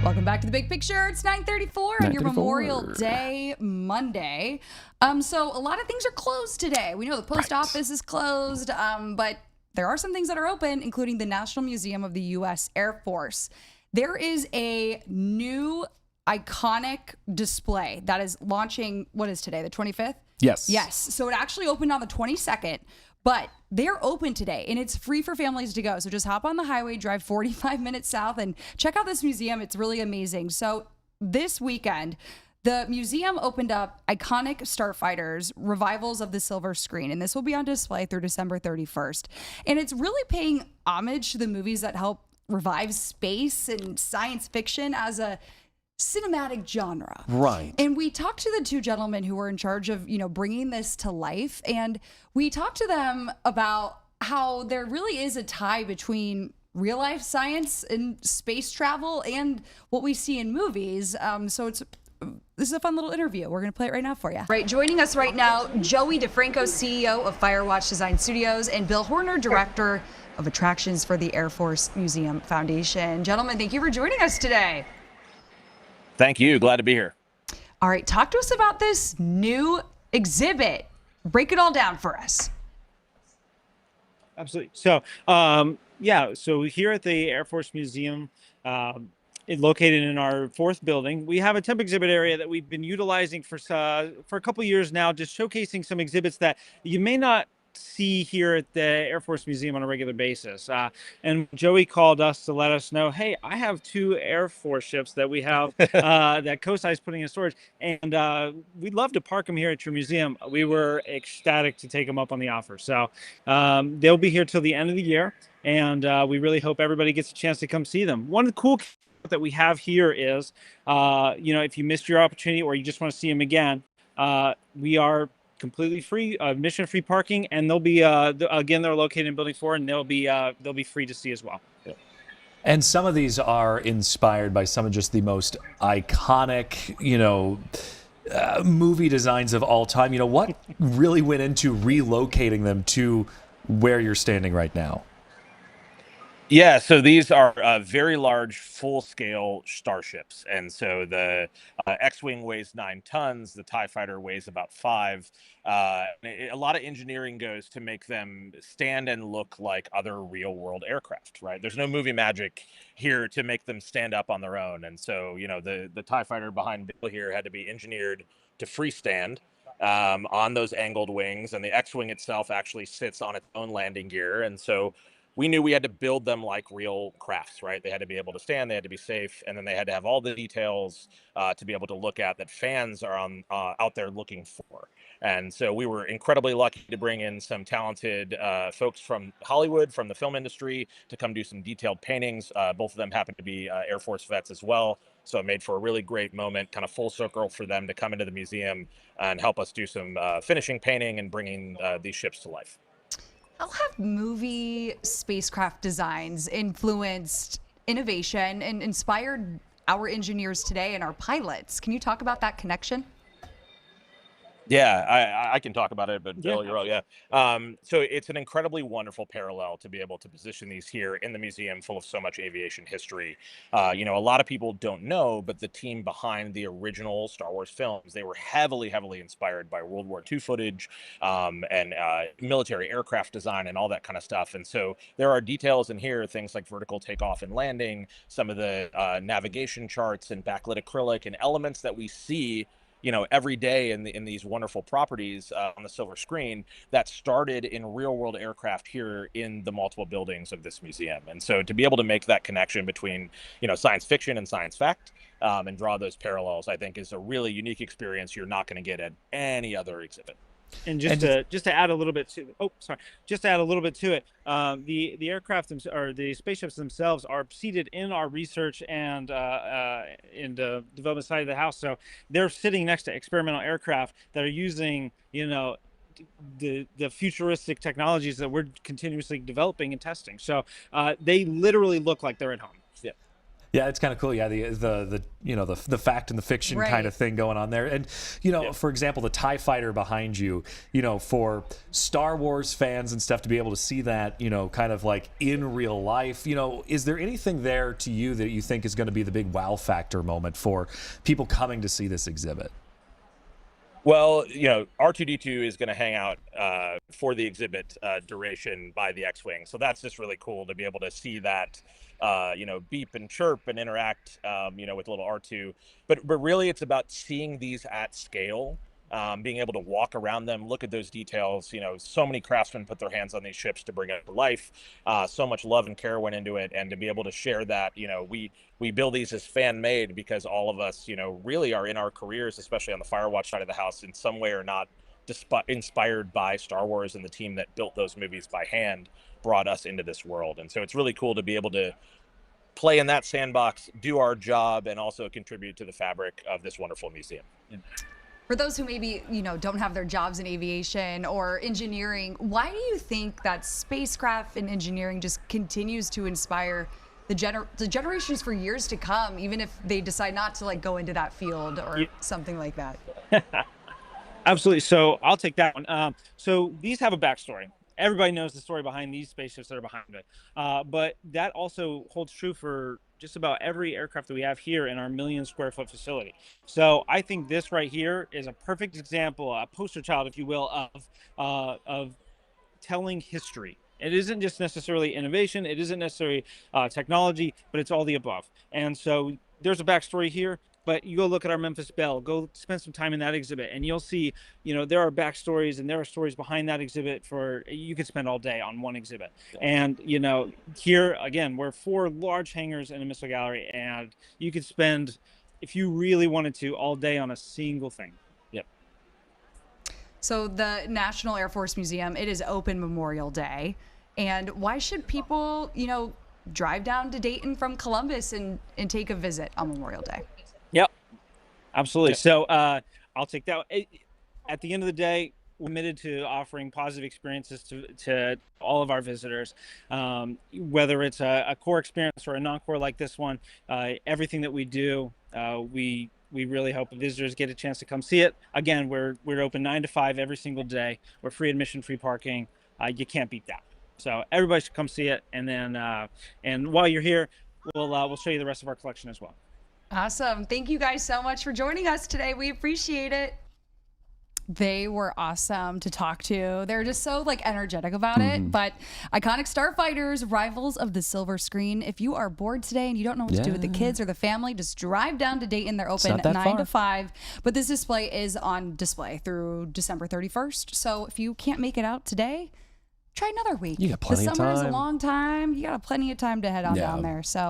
Welcome back to The Big Picture. It's 9:34 on your 9:34. Memorial Day Monday. So a lot of things are closed today. We know the post office is closed, but there are some things that are open, including the National Museum of the U.S. Air Force. There is a new iconic display that is launching, what is today, the 25th? Yes. Yes. So it actually opened on the 22nd, but they're open today and it's free for families to go. So just hop on the highway, drive 45 minutes south and check out this museum. It's really amazing. So this weekend, the museum opened up iconic Starfighters revivals of the silver screen, and this will be on display through December 31st. And it's really paying homage to the movies that help revive space and science fiction as a cinematic genre. Right. And we talked to the two gentlemen who were in charge of, bringing this to life. And we talked to them about how there really is a tie between real life science and space travel and what we see in movies. This is a fun little interview. We're going to play it right now for you. Right, joining us right now, Joey DeFranco, CEO of Firewatch Design Studios, and Bill Horner, Director of Attractions for the Air Force Museum Foundation. Gentlemen, thank you for joining us today. Thank you. Glad to be here. All right, talk to us about this new exhibit. Break it all down for us. Absolutely. So, so here at the Air Force Museum, located in our fourth building, we have a temp exhibit area that we've been utilizing for a couple of years now, just showcasing some exhibits that you may not see here at the Air Force Museum on a regular basis. And Joey called us to let us know, hey, I have two Air Force ships that we have that COSI is putting in storage, and we'd love to park them here at your museum. We were ecstatic to take them up on the offer. So they'll be here till the end of the year, and we really hope everybody gets a chance to come see them. One of the cool that we have here is, if you missed your opportunity or you just want to see them again, we are completely free, admission-free parking, and they'll be again, they're located in Building 4, and they'll be free to see as well. Yeah. And some of these are inspired by some of just the most iconic, movie designs of all time. What really went into relocating them to where you're standing right now? Yeah, so these are very large, full-scale starships, and so the X-wing weighs 9 tons. The TIE fighter weighs about 5. A lot of engineering goes to make them stand and look like other real-world aircraft. Right? There's no movie magic here to make them stand up on their own, and so the TIE fighter behind Bill here had to be engineered to freestand on those angled wings, and the X-wing itself actually sits on its own landing gear, and so we knew we had to build them like real crafts, right? They had to be able to stand, they had to be safe, and then they had to have all the details to be able to look at that fans are out there looking for. And so we were incredibly lucky to bring in some talented folks from Hollywood, from the film industry, to come do some detailed paintings. Both of them happen to be Air Force vets as well. So it made for a really great moment, kind of full circle for them to come into the museum and help us do some finishing painting and bringing these ships to life. How have movie spacecraft designs influenced innovation and inspired our engineers today and our pilots? Can you talk about that connection? Yeah, I can talk about it, but Bill, Yeah. you're right. Yeah. So it's an incredibly wonderful parallel to be able to position these here in the museum full of so much aviation history. A lot of people don't know, but the team behind the original Star Wars films, they were heavily, heavily inspired by World War II footage and military aircraft design and all that kind of stuff. And so there are details in here, things like vertical takeoff and landing, some of the navigation charts and backlit acrylic and elements that we see every day in these wonderful properties on the silver screen that started in real world aircraft here in the multiple buildings of this museum. And so to be able to make that connection between, science fiction and science fact and draw those parallels, I think is a really unique experience you're not going to get at any other exhibit. And just to add a little bit to it, the aircraft or the spaceships themselves are seated in our research and in the development side of the house. So they're sitting next to experimental aircraft that are using the futuristic technologies that we're continuously developing and testing. So they literally look like they're at home. Yeah. Yeah, it's kind of cool. Yeah, the you know, the fact and the fiction Right. kind of thing going on there. And you know, for example, the TIE fighter behind you, you know, for Star Wars fans and stuff to be able to see that, you know, kind of like in real life, you know, is there anything there to you that you think is going to be the big wow factor moment for people coming to see this exhibit? Well, you know, R2D2 is going to hang out for the exhibit duration by the X-wing, so that's just really cool to be able to see that, you know, beep and chirp and interact, you know, with little R2. But really, it's about seeing these at scale, being able to walk around them, look at those details. You know, so many craftsmen put their hands on these ships to bring it to life. So much love and care went into it, and to be able to share that, you know, we build these as fan made because all of us, you know, really are in our careers, especially on the Firewatch side of the house, in some way or not inspired by Star Wars, and the team that built those movies by hand brought us into this world. And so it's really cool to be able to play in that sandbox, do our job, and also contribute to the fabric of this wonderful museum. For those who maybe, you know, don't have their jobs in aviation or engineering, why do you think that spacecraft and engineering just continues to inspire the generations for years to come, even if they decide not to like go into that field or something like that? Absolutely. So I'll take that one. So these have a backstory. Everybody knows the story behind these spaceships that are behind it. But that also holds true for just about every aircraft that we have here in our 1,000,000-square-foot facility. So I think this right here is a perfect example, a poster child, if you will, of telling history. It isn't just necessarily innovation. It isn't necessarily technology, but it's all the above. And so there's a backstory here. But you go look at our Memphis Belle, go spend some time in that exhibit, and you'll see, you know, there are backstories and there are stories behind that exhibit you could spend all day on one exhibit. And, you know, here, again, we're 4 large hangars in a missile gallery, and you could spend, if you really wanted to, all day on a single thing. Yep. So the National Air Force Museum, it is open Memorial Day. And why should people, you know, drive down to Dayton from Columbus and take a visit on Memorial Day? Yep, absolutely. So I'll take that. At the end of the day, we're committed to offering positive experiences to all of our visitors, whether it's a core experience or a non-core like this one. Everything that we do, we really hope visitors get a chance to come see it. Again, we're open 9 to 5 every single day. We're free admission, free parking. You can't beat that. So everybody should come see it. And then and while you're here, we'll show you the rest of our collection as well. Awesome. Thank you guys so much for joining us today. We appreciate it. They were awesome to talk to. They're just so like energetic about it. But iconic Starfighters, rivals of the silver screen. If you are bored today and you don't know what to do with the kids or the family, just drive down to Dayton. They're open 9 to 5. But this display is on display through December 31st. So if you can't make it out today, try another week. You got plenty of The summer is a time. long time. You got plenty of time to head on down there. So